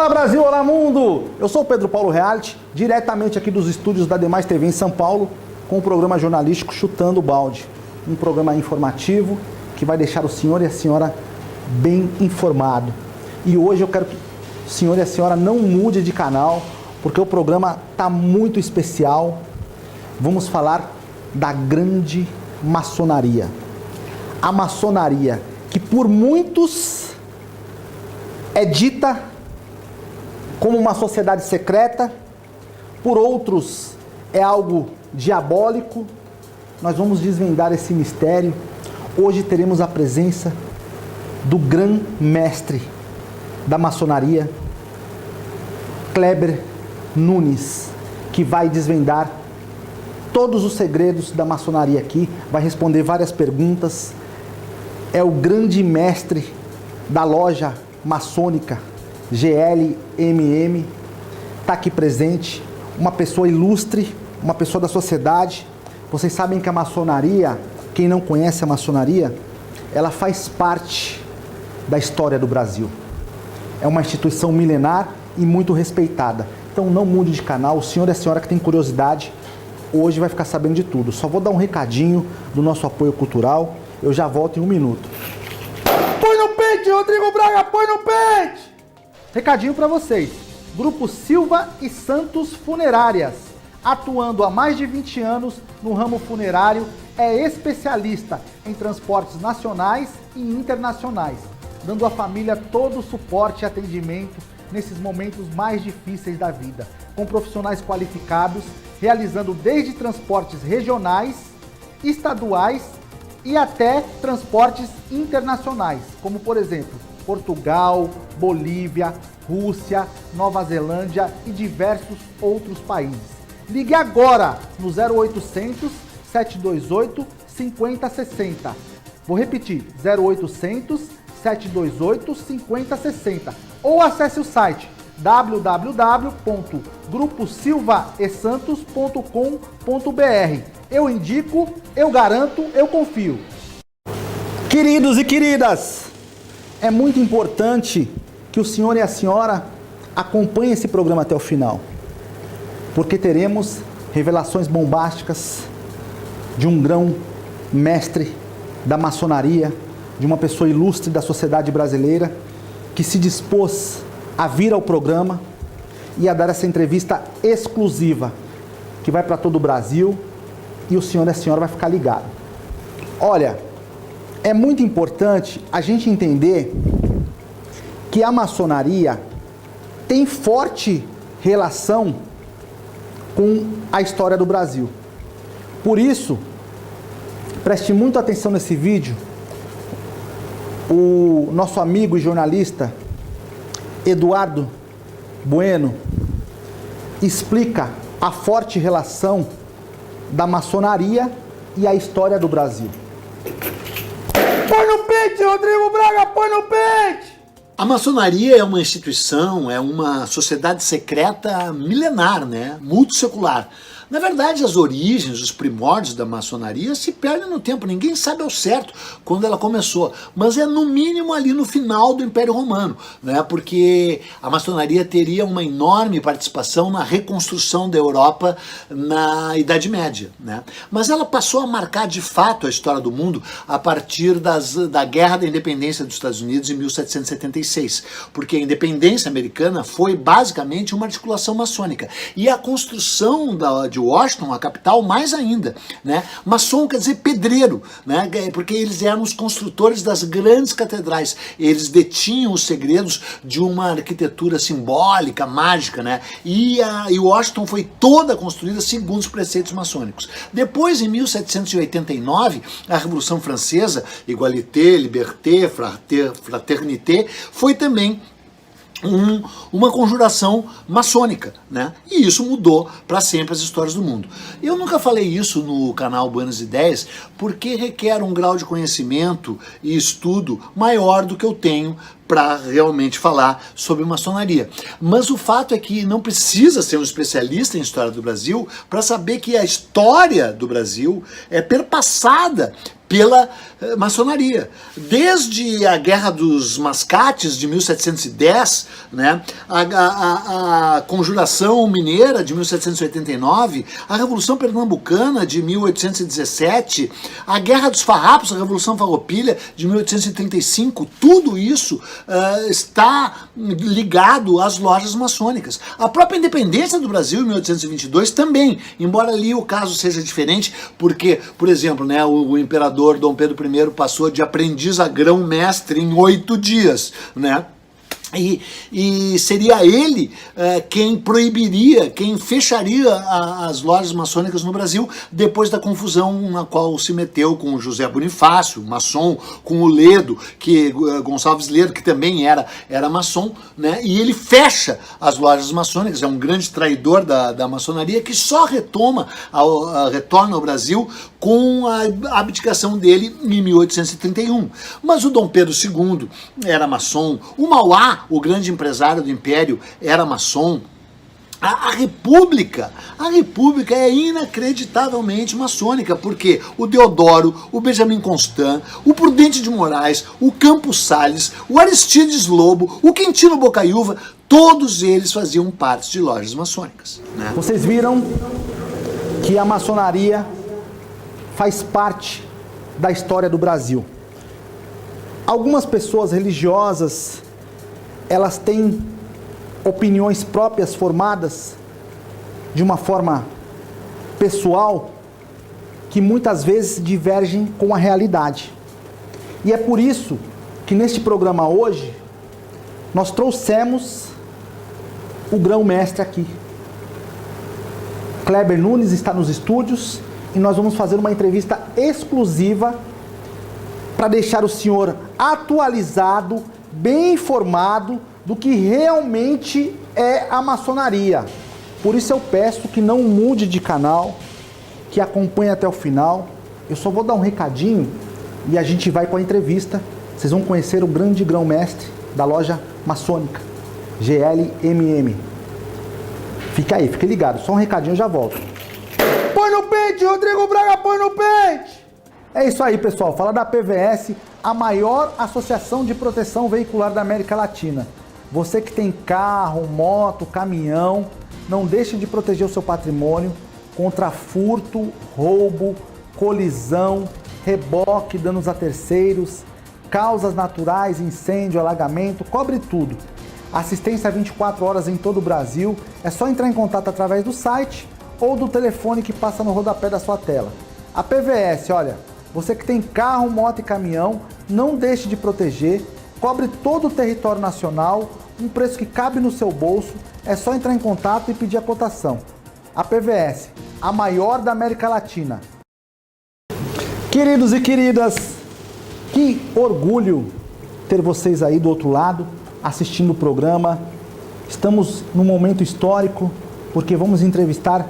Olá Brasil, olá mundo! Eu sou o Pedro Paulo Reality, diretamente aqui dos estúdios da Demais TV em São Paulo, com o programa jornalístico Chutando o Balde. Um programa informativo que vai deixar o senhor e a senhora bem informado. E hoje eu quero que o senhor e a senhora não mude de canal, porque o programa está muito especial. Vamos falar da grande maçonaria. A maçonaria que por muitos é dita como uma sociedade secreta, por outros é algo diabólico. Nós vamos desvendar esse mistério. Hoje teremos a presença do grão-mestre da maçonaria, Kleber Nunes, que vai desvendar todos os segredos da maçonaria aqui, vai responder várias perguntas. É o grande mestre da loja maçônica GLMM, está aqui presente, uma pessoa ilustre, uma pessoa da sociedade. Vocês sabem que a maçonaria, quem não conhece a maçonaria, ela faz parte da história do Brasil. É uma instituição milenar e muito respeitada. Então não mude de canal, o senhor e a senhora que tem curiosidade, hoje vai ficar sabendo de tudo. Só vou dar um recadinho do nosso apoio cultural, eu já volto em um minuto. Põe no pente, Rodrigo Braga, põe no pente! Recadinho para vocês. Grupo Silva e Santos Funerárias, atuando há mais de 20 anos no ramo funerário, é especialista em transportes nacionais e internacionais, dando à família todo o suporte e atendimento nesses momentos mais difíceis da vida, com profissionais qualificados, realizando desde transportes regionais, estaduais e até transportes internacionais, como por exemplo, Portugal, Bolívia, Rússia, Nova Zelândia e diversos outros países. Ligue agora no 0800 728 5060. Vou repetir, 0800 728 5060. Ou acesse o site www.gruposilvaesantos.com.br. Eu indico, eu garanto, eu confio. Queridos e queridas, é muito importante que o senhor e a senhora acompanhem esse programa até o final, porque teremos revelações bombásticas de um grão-mestre da maçonaria, de uma pessoa ilustre da sociedade brasileira, que se dispôs a vir ao programa e a dar essa entrevista exclusiva, que vai para todo o Brasil, e o senhor e a senhora vai ficar ligado. Olha, é muito importante a gente entender que a maçonaria tem forte relação com a história do Brasil. Por isso, preste muita atenção nesse vídeo. O nosso amigo e jornalista Eduardo Bueno explica a forte relação da maçonaria e a história do Brasil. Põe no pente, Rodrigo Braga, põe no pente! A maçonaria é uma instituição, é uma sociedade secreta milenar, né? Multissecular. Na verdade, as origens, os primórdios da maçonaria se perdem no tempo. Ninguém sabe ao certo quando ela começou, mas é no mínimo ali no final do Império Romano, né? Porque a maçonaria teria uma enorme participação na reconstrução da Europa na Idade Média, né? Mas ela passou a marcar de fato a história do mundo a partir da Guerra da Independência dos Estados Unidos em 1776, porque a independência americana foi basicamente uma articulação maçônica. E a construção de Washington, a capital, mais ainda, né? Maçom quer dizer pedreiro, né? Porque eles eram os construtores das grandes catedrais. Eles detinham os segredos de uma arquitetura simbólica, mágica, né? E Washington foi toda construída segundo os preceitos maçônicos. Depois, em 1789, a Revolução Francesa, Égalité, Liberté, Fraternité, foi também uma conjuração maçônica, né? E isso mudou para sempre as histórias do mundo. Eu nunca falei isso no canal Buenas Ideias, porque requer um grau de conhecimento e estudo maior do que eu tenho para realmente falar sobre maçonaria. Mas o fato é que não precisa ser um especialista em história do Brasil para saber que a história do Brasil é perpassada pela maçonaria. Desde a Guerra dos Mascates, de 1710, né, a Conjuração Mineira, de 1789, a Revolução Pernambucana, de 1817, a Guerra dos Farrapos, a Revolução Farroupilha, de 1835, tudo isso está ligado às lojas maçônicas. A própria independência do Brasil, em 1822, também, embora ali o caso seja diferente, porque, por exemplo, né, o imperador Dom Pedro I passou de aprendiz a grão-mestre em 8 dias, né? E seria ele quem proibiria, quem fecharia as lojas maçônicas no Brasil depois da confusão na qual se meteu com o José Bonifácio, maçom, com o Ledo, Gonçalves Ledo, que também era maçom, né? E ele fecha as lojas maçônicas, é um grande traidor da maçonaria que só retorna ao Brasil com a abdicação dele em 1831. Mas o Dom Pedro II era maçom, o Mauá, o grande empresário do Império, era maçom. A República é inacreditavelmente maçônica, porque o Deodoro, o Benjamin Constant, o Prudente de Moraes, o Campos Salles, o Aristides Lobo, o Quintino Bocaiúva, todos eles faziam parte de lojas maçônicas, né? Vocês viram que a maçonaria faz parte da história do Brasil. Algumas pessoas religiosas, elas têm opiniões próprias formadas de uma forma pessoal que muitas vezes divergem com a realidade. E é por isso que neste programa hoje nós trouxemos o grão-mestre aqui. Kleber Nunes está nos estúdios e nós vamos fazer uma entrevista exclusiva para deixar o senhor atualizado, bem informado do que realmente é a maçonaria. Por isso eu peço que não mude de canal, que acompanhe até o final. Eu só vou dar um recadinho e a gente vai com a entrevista. Vocês vão conhecer o grande grão-mestre da loja maçônica, GLMM. Fica aí, fique ligado. Só um recadinho, eu já volto. Põe no pente, Rodrigo Braga, põe no pente! É isso aí, pessoal. Fala da PVS, a maior associação de proteção veicular da América Latina. Você que tem carro, moto, caminhão, não deixe de proteger o seu patrimônio contra furto, roubo, colisão, reboque, danos a terceiros, causas naturais, incêndio, alagamento, cobre tudo. Assistência 24 horas em todo o Brasil. É só entrar em contato através do site ou do telefone que passa no rodapé da sua tela. A PVS, olha, você que tem carro, moto e caminhão, não deixe de proteger, cobre todo o território nacional, um preço que cabe no seu bolso, é só entrar em contato e pedir a cotação. A PVS, a maior da América Latina. Queridos e queridas, que orgulho ter vocês aí do outro lado, assistindo o programa. Estamos num momento histórico, porque vamos entrevistar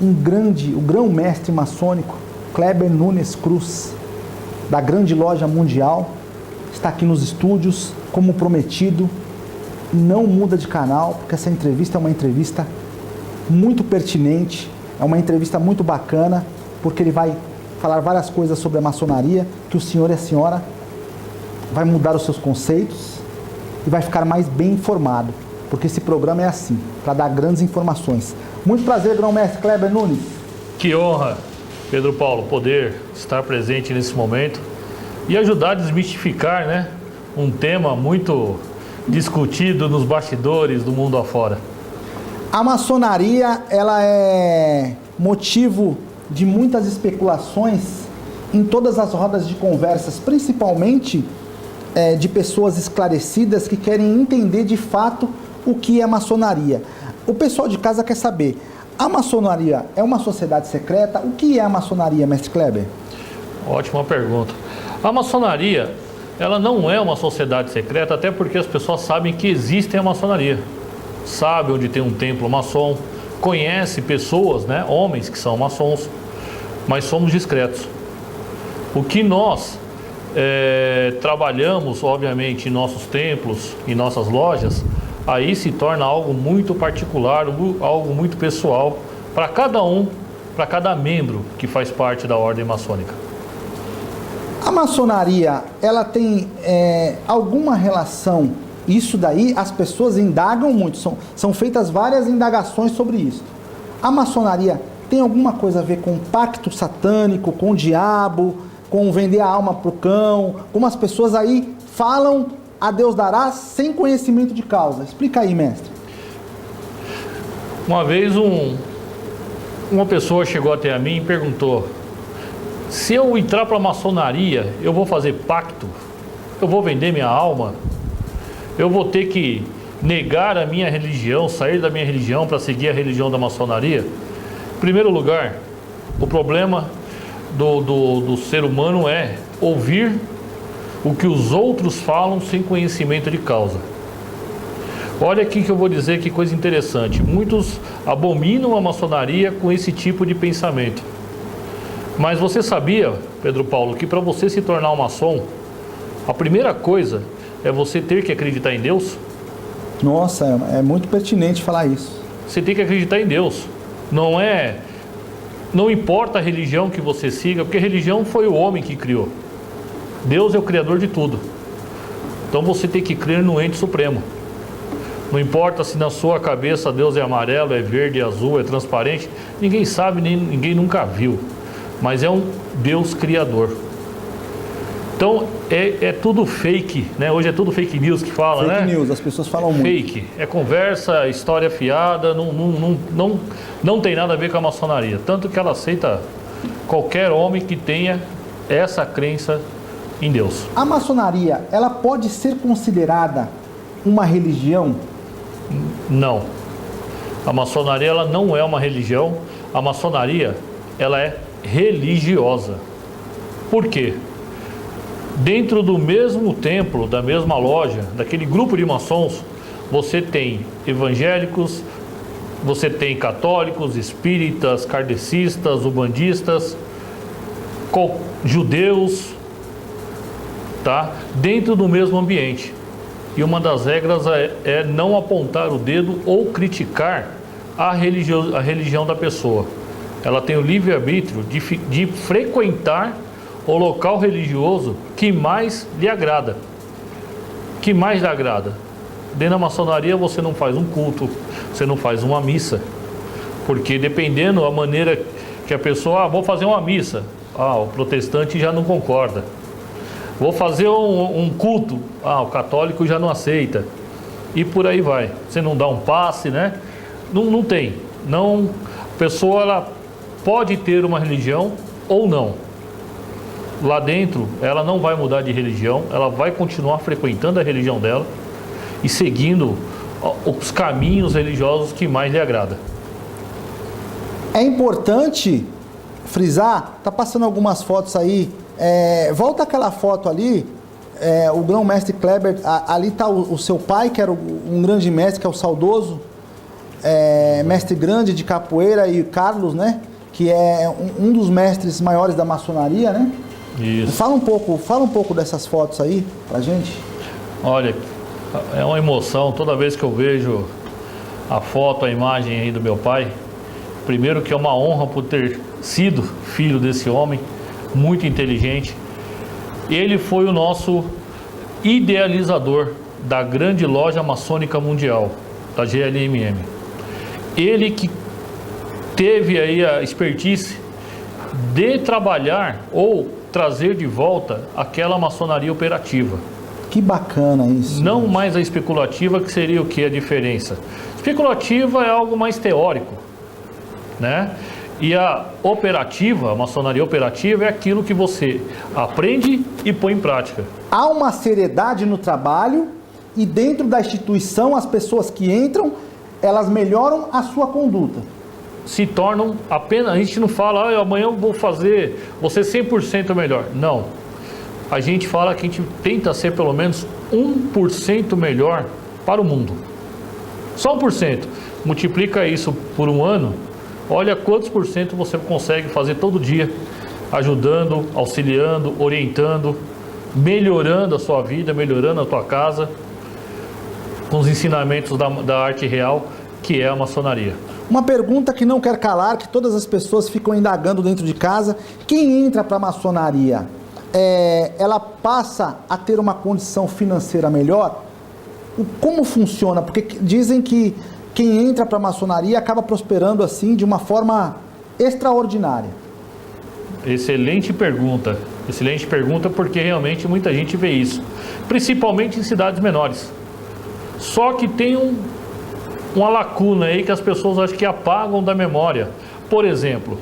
o grão-mestre maçônico, Kleber Nunes Cruz, da grande loja mundial. Está aqui nos estúdios, como prometido. Não muda de canal, porque essa entrevista é uma entrevista muito pertinente, é uma entrevista muito bacana, porque ele vai falar várias coisas sobre a maçonaria, que o senhor e a senhora vai mudar os seus conceitos e vai ficar mais bem informado, porque esse programa é assim, para dar grandes informações. Muito prazer, grão-mestre Kleber Nunes. Que honra, Pedro Paulo, poder estar presente nesse momento e ajudar a desmistificar, né, um tema muito discutido nos bastidores do mundo afora. A maçonaria, ela é motivo de muitas especulações em todas as rodas de conversas, principalmente de pessoas esclarecidas que querem entender de fato o que é maçonaria. O pessoal de casa quer saber, a maçonaria é uma sociedade secreta? O que é a maçonaria, mestre Kleber? Ótima pergunta. A maçonaria, ela não é uma sociedade secreta, até porque as pessoas sabem que existe a maçonaria. Sabe onde tem um templo maçom, conhece pessoas, né, homens que são maçons, mas somos discretos. O que nós trabalhamos, obviamente, em nossos templos, em nossas lojas, aí se torna algo muito particular, algo muito pessoal para cada um, para cada membro que faz parte da ordem maçônica. maçonaria, ela tem alguma relação? Isso daí as pessoas indagam muito, são feitas várias indagações sobre isso. A maçonaria tem alguma coisa a ver com pacto satânico, com o diabo, com vender a alma pro cão, como as pessoas aí falam a Deus dará sem conhecimento de causa? Explica aí, mestre. Uma vez uma pessoa chegou até a mim e perguntou: se eu entrar para a maçonaria, eu vou fazer pacto? Eu vou vender minha alma? Eu vou ter que negar a minha religião, sair da minha religião para seguir a religião da maçonaria? Em primeiro lugar, o problema do ser humano é ouvir o que os outros falam sem conhecimento de causa. Olha aqui que eu vou dizer que coisa interessante. Muitos abominam a maçonaria com esse tipo de pensamento. Mas você sabia, Pedro Paulo, que para você se tornar um maçom, a primeira coisa é você ter que acreditar em Deus? Nossa, é muito pertinente falar isso. Você tem que acreditar em Deus. Não importa a religião que você siga, porque a religião foi o homem que criou. Deus é o criador de tudo. Então você tem que crer no ente supremo. Não importa se na sua cabeça Deus é amarelo, é verde, é azul, é transparente. Ninguém sabe, ninguém nunca viu. Mas é um Deus criador. Então é tudo fake, né? Hoje é tudo fake news que fala, né? Fake news, as pessoas falam muito. Fake, é conversa, história fiada, não tem nada a ver com a maçonaria. Tanto que ela aceita qualquer homem que tenha essa crença em Deus. A maçonaria, ela pode ser considerada uma religião? Não. A maçonaria, ela não é uma religião. A maçonaria, ela é religiosa. Por quê? Dentro do mesmo templo, da mesma loja, daquele grupo de maçons, você tem evangélicos, você tem católicos, espíritas, kardecistas, umbandistas, judeus, tá? Dentro do mesmo ambiente. E uma das regras é não apontar o dedo ou criticar a religião da pessoa. Ela tem o livre-arbítrio de frequentar o local religioso que mais lhe agrada. Que mais lhe agrada. Dentro da maçonaria você não faz um culto, você não faz uma missa. Porque dependendo da maneira que a pessoa, vou fazer uma missa. O protestante já não concorda. Vou fazer um culto. O católico já não aceita. E por aí vai. Você não dá um passe, né? Não tem. A pessoa ela pode ter uma religião ou não. Lá dentro, ela não vai mudar de religião. Ela vai continuar frequentando a religião dela e seguindo os caminhos religiosos que mais lhe agrada. É importante frisar, tá passando algumas fotos aí. Volta aquela foto ali, o grão-mestre Kleber, ali está o seu pai, que era um grande mestre, que é o saudoso mestre grande de capoeira, e Carlos, né, que é um dos mestres maiores da maçonaria, né? Isso. Fala um pouco dessas fotos aí pra gente. Olha, é uma emoção toda vez que eu vejo a foto, a imagem aí do meu pai. Primeiro que é uma honra por ter sido filho desse homem, muito inteligente. Ele foi o nosso idealizador da grande loja maçônica mundial, da GLMM. Ele que teve aí a expertise de trabalhar ou trazer de volta aquela maçonaria operativa. Que bacana isso. Não mais a especulativa, que seria o que a diferença? Especulativa é algo mais teórico, né? E a operativa, a maçonaria operativa, é aquilo que você aprende e põe em prática. Há uma seriedade no trabalho e dentro da instituição as pessoas que entram, elas melhoram a sua conduta. Se tornam apenas, a gente não fala, amanhã eu vou ser 100% melhor. Não. A gente fala que a gente tenta ser pelo menos 1% melhor para o mundo. Só 1%. Multiplica isso por um ano, olha quantos por cento você consegue fazer todo dia, ajudando, auxiliando, orientando, melhorando a sua vida, melhorando a tua casa, com os ensinamentos da arte real, que é a maçonaria. Uma pergunta que não quer calar, que todas as pessoas ficam indagando dentro de casa: quem entra para a maçonaria ela passa a ter uma condição financeira melhor? Como funciona? Porque dizem que quem entra para a maçonaria acaba prosperando assim de uma forma extraordinária. Excelente pergunta porque realmente muita gente vê isso, principalmente em cidades menores. Só que tem uma lacuna aí que as pessoas acho que apagam da memória. Por exemplo,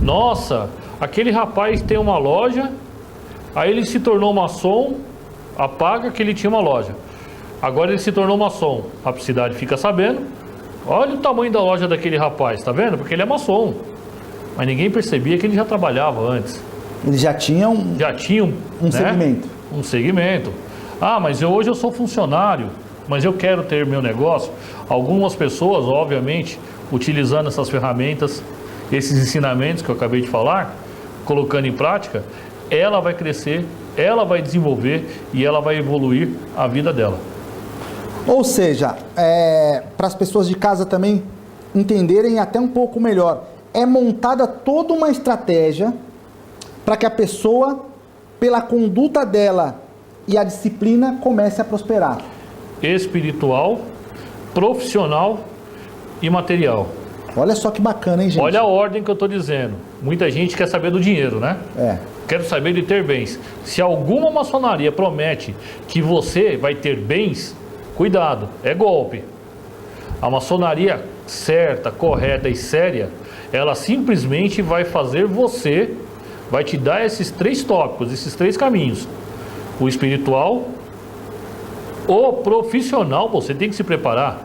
nossa, aquele rapaz tem uma loja, aí ele se tornou maçom, apaga que ele tinha uma loja. Agora ele se tornou maçom, a cidade fica sabendo, olha o tamanho da loja daquele rapaz, tá vendo? Porque ele é maçom. Mas ninguém percebia que ele já trabalhava antes. Ele já tinha um né? segmento. Um segmento. Ah, mas hoje eu sou funcionário, mas eu quero ter meu negócio. Algumas pessoas, obviamente, utilizando essas ferramentas, esses ensinamentos que eu acabei de falar, colocando em prática, ela vai crescer, ela vai desenvolver e ela vai evoluir a vida dela. Ou seja, para as pessoas de casa também entenderem até um pouco melhor, é montada toda uma estratégia para que a pessoa, pela conduta dela e a disciplina, comece a prosperar. Espiritual, profissional e material. Olha só que bacana, hein, gente? Olha a ordem que eu estou dizendo. Muita gente quer saber do dinheiro, né? Quero saber de ter bens. Se alguma maçonaria promete que você vai ter bens, cuidado, é golpe. A maçonaria certa, correta e séria, ela simplesmente vai fazer você, vai te dar esses 3 tópicos, esses 3 caminhos. O espiritual, o profissional, você tem que se preparar.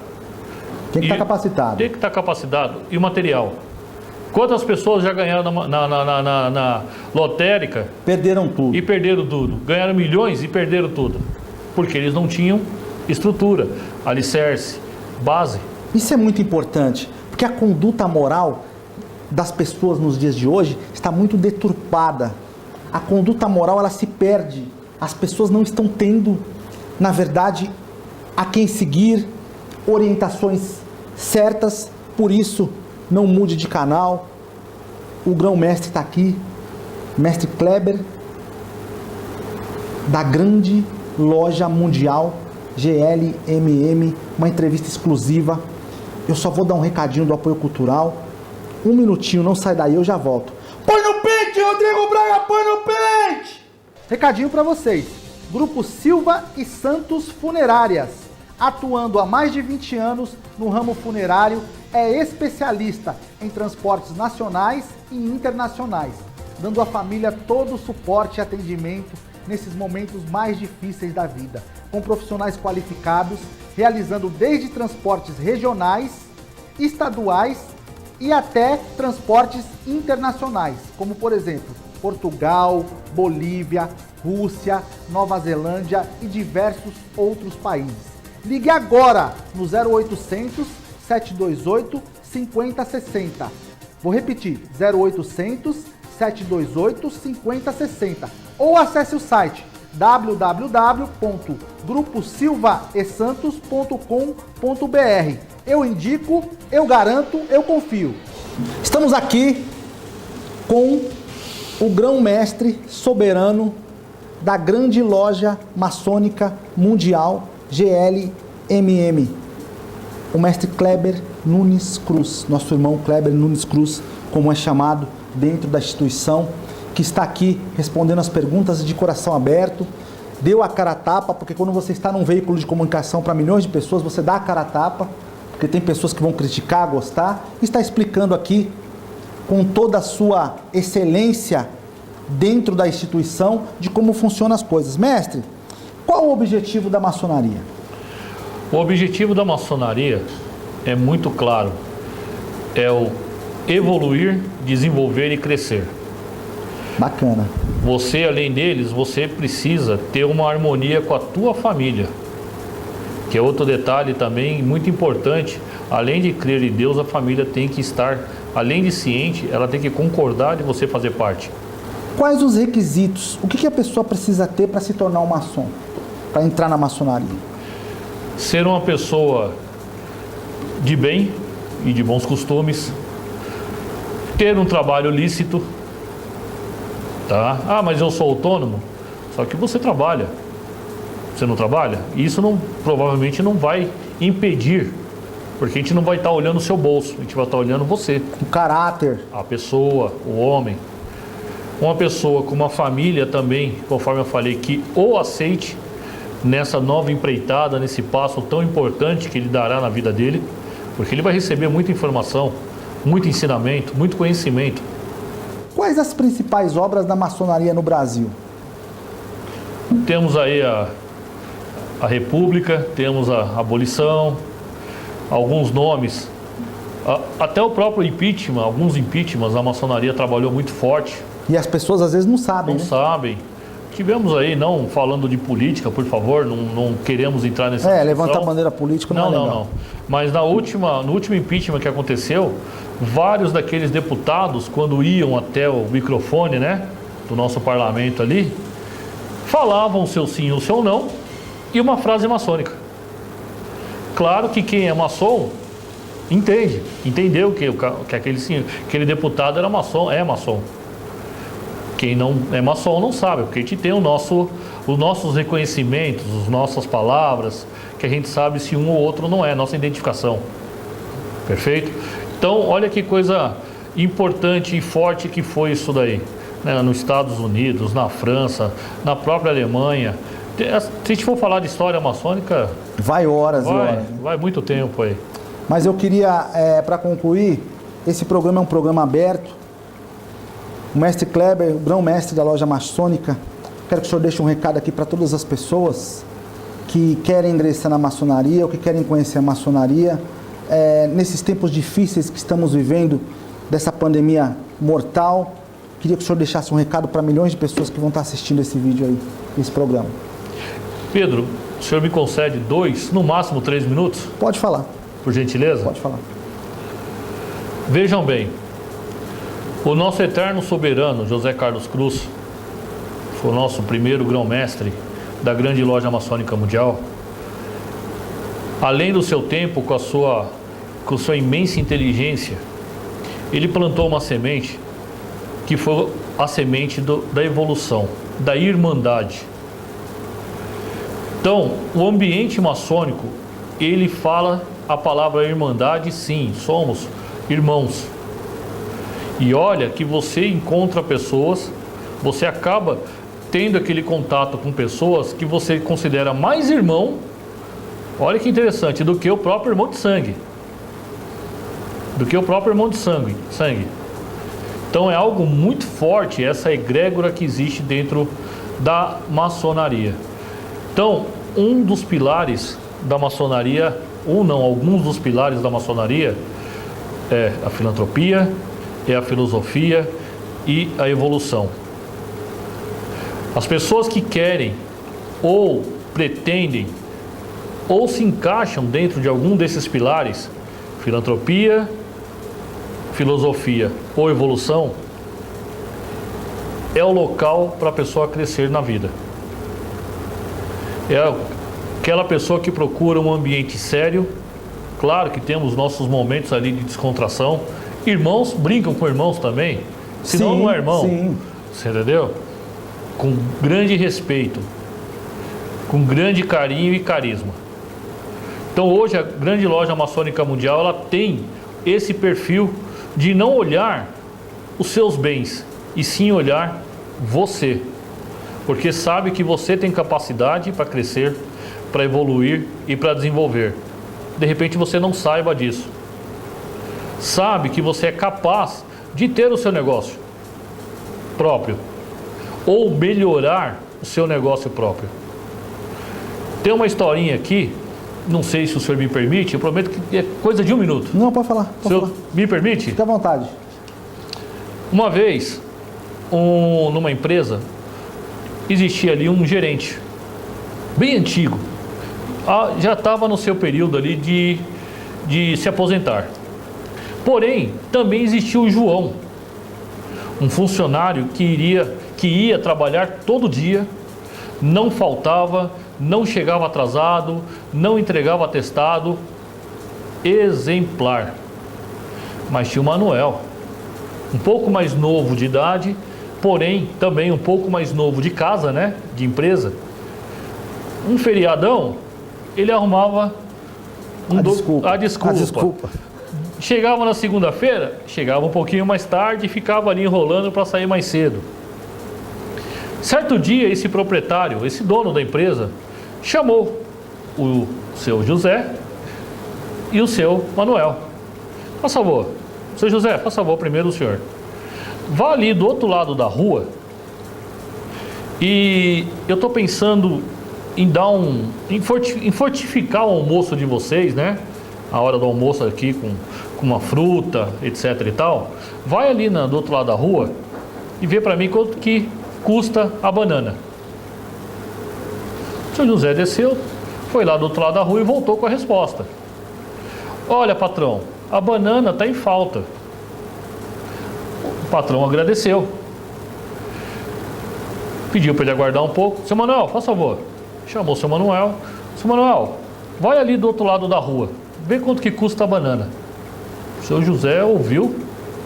Tem que estar capacitado. Tem que estar capacitado. E o material. Quantas pessoas já ganharam na lotérica? Perderam tudo. E perderam tudo. Ganharam milhões e perderam tudo. Porque eles não tinham estrutura, alicerce, base. Isso é muito importante, porque a conduta moral das pessoas nos dias de hoje está muito deturpada. A conduta moral, ela se perde. As pessoas não estão tendo, na verdade, a quem seguir, orientações certas. Por isso, não mude de canal. O grão-mestre está aqui, mestre Kleber, da grande loja mundial GLMM, uma entrevista exclusiva. Eu só vou dar um recadinho do apoio cultural. 1 minutinho, não sai daí, eu já volto. Põe no pente, Rodrigo Braga, põe no pente! Recadinho para vocês. Grupo Silva e Santos Funerárias, atuando há mais de 20 anos no ramo funerário, é especialista em transportes nacionais e internacionais, dando à família todo o suporte e atendimento nesses momentos mais difíceis da vida, com profissionais qualificados, realizando desde transportes regionais, estaduais e até transportes internacionais, como por exemplo, Portugal, Bolívia, Rússia, Nova Zelândia e diversos outros países. Ligue agora no 0800 728 5060. Vou repetir, 0800 728 5060. Ou acesse o site www.gruposilvaesantos.com.br. Eu indico, eu garanto, eu confio. Estamos aqui com o grão-mestre soberano da grande loja maçônica mundial GLMM, o mestre Kleber Nunes Cruz, nosso irmão Kleber Nunes Cruz, como é chamado dentro da instituição, que está aqui respondendo as perguntas de coração aberto, deu a cara a tapa, porque quando você está num veículo de comunicação para milhões de pessoas, você dá a cara a tapa, porque tem pessoas que vão criticar, gostar, e está explicando aqui com toda a sua excelência dentro da instituição de como funcionam as coisas. Mestre, qual o objetivo da maçonaria? O objetivo da maçonaria é muito claro, é o evoluir, desenvolver e crescer. Bacana. Você, além deles, você precisa ter uma harmonia com a tua família, que é outro detalhe também muito importante. Além de crer em Deus, a família tem que estar, além de ciente, ela tem que concordar de você fazer parte. Quais os requisitos? O que a pessoa precisa ter para se tornar um maçom, para entrar na maçonaria? Ser uma pessoa de bem e de bons costumes, ter um trabalho lícito, Tá? Ah, mas eu sou autônomo. Só que você trabalha. Você não trabalha? Isso provavelmente não vai impedir, porque a gente não vai estar olhando o seu bolso, a gente vai estar olhando você. O caráter. A pessoa, o homem. Uma pessoa com uma família também, conforme eu falei, que o aceite nessa nova empreitada, nesse passo tão importante que ele dará na vida dele, porque ele vai receber muita informação, muito ensinamento, muito conhecimento. Quais as principais obras da maçonaria no Brasil? Temos aí a República, temos a abolição, alguns nomes, até o próprio impeachment, alguns impeachments, a maçonaria trabalhou muito forte. E as pessoas às vezes não sabem, Não sabem. Tivemos aí, não falando de política, por favor, não queremos entrar nessa discussão. Levantar a bandeira política não é legal. Não. Mas no último impeachment que aconteceu, vários daqueles deputados, quando iam até o microfone, né, do nosso parlamento ali, falavam o seu sim ou o seu não e uma frase maçônica. Claro que quem é maçom entendeu que aquele deputado era maçom, é maçom. Quem não é maçom não sabe, porque a gente tem os nossos reconhecimentos, as nossas palavras, que a gente sabe se um ou outro não é, nossa identificação. Perfeito? Então, olha que coisa importante e forte que foi isso daí. Né? Nos Estados Unidos, na França, na própria Alemanha. Se a gente for falar de história maçônica... Vai horas e horas. Vai muito tempo aí. Mas eu queria, para concluir, esse programa é um programa aberto. O mestre Kleber, o grão-mestre da loja maçônica, quero que o senhor deixe um recado aqui para todas as pessoas que querem ingressar na maçonaria ou que querem conhecer a maçonaria. Nesses tempos difíceis que estamos vivendo, dessa pandemia mortal, queria que o senhor deixasse um recado para milhões de pessoas que vão estar assistindo esse vídeo aí, esse programa. Pedro, o senhor me concede 2, no máximo 3 minutos? Pode falar. Por gentileza? Pode falar. Vejam bem, o nosso eterno soberano, José Carlos Cruz, foi o nosso primeiro grão-mestre da grande loja maçônica mundial. Além do seu tempo, com sua imensa inteligência, ele plantou uma semente que foi a semente da evolução, da irmandade. Então, o ambiente maçônico, ele fala a palavra irmandade, sim, somos irmãos. E olha que você encontra pessoas, você acaba tendo aquele contato com pessoas que você considera mais irmão, olha que interessante, do que o próprio irmão de sangue. sangue. Então é algo muito forte essa egrégora que existe dentro da maçonaria. Então, um dos pilares da maçonaria, alguns dos pilares da maçonaria é a filantropia, é a filosofia e a evolução. As pessoas que querem ou pretendem ou se encaixam dentro de algum desses pilares, filantropia, filosofia ou evolução, é o local para a pessoa crescer na vida. É aquela pessoa que procura um ambiente sério. Claro que temos nossos momentos ali de descontração. Irmãos brincam com irmãos também. Senão não é irmão. Sim. Você entendeu? Com grande respeito, com grande carinho e carisma. Então hoje a grande loja maçônica mundial, ela tem esse perfil de não olhar os seus bens, e sim olhar você. Porque sabe que você tem capacidade para crescer, para evoluir e para desenvolver. De repente você não saiba disso. Sabe que você é capaz de ter o seu negócio próprio ou melhorar o seu negócio próprio. Tem uma historinha aqui, não sei se o senhor me permite, eu prometo que é coisa de 1 minuto. Não, pode falar. O senhor me permite? Fique à vontade. Uma vez, numa empresa, existia ali um gerente, bem antigo, já estava no seu período ali de se aposentar. Porém, também existia o João, um funcionário que ia trabalhar todo dia, não faltava, não chegava atrasado, não entregava atestado, exemplar. Mas tinha o Manuel, um pouco mais novo de idade, porém também um pouco mais novo de casa, né? De empresa. Um feriadão, ele arrumava a desculpa. Chegava na segunda-feira, chegava um pouquinho mais tarde e ficava ali enrolando para sair mais cedo. Certo dia, esse proprietário, esse dono da empresa, chamou o seu José e o seu Manuel. Faz favor, seu José, faz favor, primeiro o senhor. Vá ali do outro lado da rua e eu estou pensando em fortificar o almoço de vocês, né? A hora do almoço aqui com uma fruta, etc e tal. Vai ali do outro lado da rua e vê para mim quanto que custa a banana. O seu José desceu, foi lá do outro lado da rua e voltou com a resposta. Olha, patrão, a banana está em falta. O patrão agradeceu. Pediu para ele aguardar um pouco. Seu Manuel, faz favor. Chamou o seu Manuel. Seu Manuel, vai ali do outro lado da rua. Vê quanto que custa a banana. O seu José ouviu.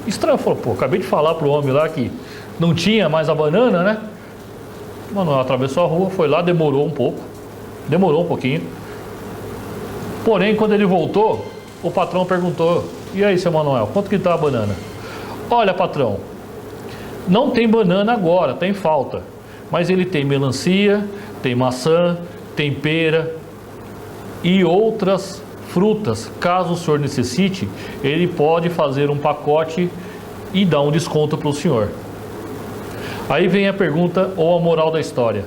Estranho, falou, pô, acabei de falar pro homem lá que não tinha mais a banana, né? O Manuel atravessou a rua, foi lá, demorou um pouquinho. Porém, quando ele voltou, o patrão perguntou, e aí, seu Manuel, quanto que tá a banana? Olha, patrão, não tem banana agora, tem falta. Mas ele tem melancia, tem maçã, tem pera e outras frutas. Caso o senhor necessite, ele pode fazer um pacote e dar um desconto para o senhor. Aí vem a pergunta ou a moral da história.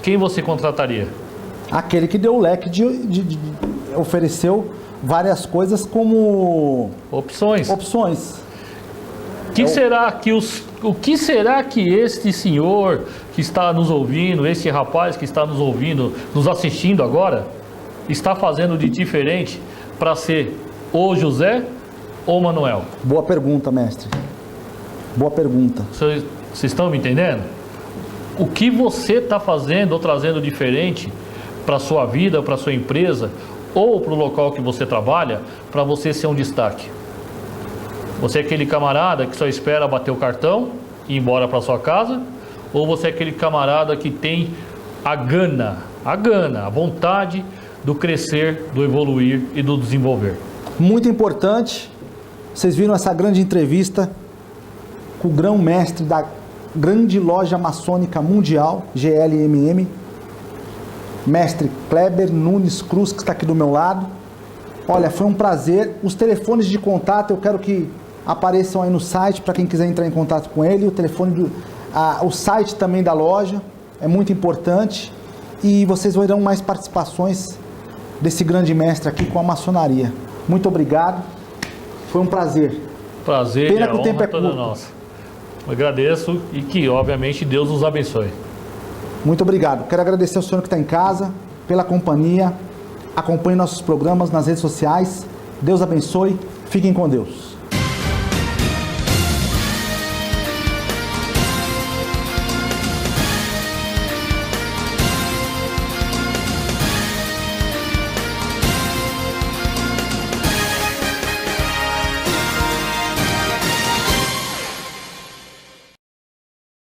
Quem você contrataria? Aquele que deu o leque ofereceu várias coisas como opções. O que será que este senhor que está nos ouvindo, este rapaz que está nos ouvindo, nos assistindo agora, está fazendo de diferente para ser ou José ou Manuel? Boa pergunta, mestre. Boa pergunta. Vocês estão me entendendo? O que você está fazendo ou trazendo diferente para a sua vida, para a sua empresa ou para o local que você trabalha, para você ser um destaque? Você é aquele camarada que só espera bater o cartão e ir embora para sua casa? Ou você é aquele camarada que tem a vontade do crescer, do evoluir e do desenvolver? Muito importante. Vocês viram essa grande entrevista com o grão-mestre da grande loja maçônica mundial, GLMM, mestre Kleber Nunes Cruz, que está aqui do meu lado. Olha, foi um prazer. Os telefones de contato eu quero que apareçam aí no site para quem quiser entrar em contato com ele. O telefone o site também da loja é muito importante e vocês verão mais participações desse grande mestre aqui com a maçonaria. Muito obrigado. Foi um prazer. Prazer. Pena que o tempo é curto. Nossa. Eu agradeço e que, obviamente, Deus nos abençoe. Muito obrigado. Quero agradecer ao senhor que está em casa, pela companhia. Acompanhe nossos programas nas redes sociais. Deus abençoe. Fiquem com Deus.